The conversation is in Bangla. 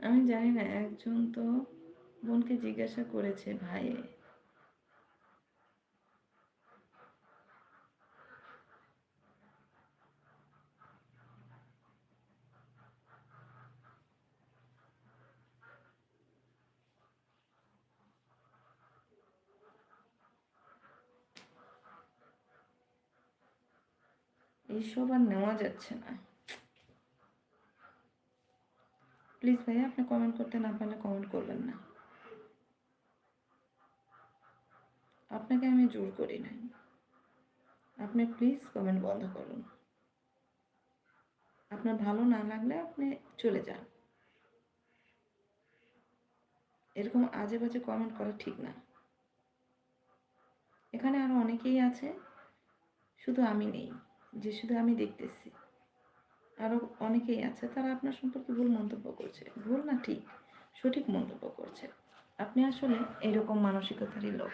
আমি জানি না, একজন তো বোনকে জিজ্ঞাসা করেছে ভাই, এইসব আর নেওয়া যাচ্ছে না। প্লিজ ভাইয়া, আপনি কমেন্ট করতে না পারলে কমেন্ট করবেন না। আপনাকে আমি জোর করি নাই, আপনি প্লিজ কমেন্ট বন্ধ করুন। আপনার ভালো না লাগলে আপনি চলে যান। এরকম আজে বাজে কমেন্ট করা ঠিক না। এখানে আরও অনেকেই আছে, শুধু আমি নেই যে শুধু আমি দেখতেছি। আরও অনেকেই আছে, তারা আপনার সম্পর্কে ভুল মন্তব্য করছে। ভুল না, ঠিক সঠিক মন্তব্য করছে। আপনি আসলে এরকম মানসিকতারই লোক।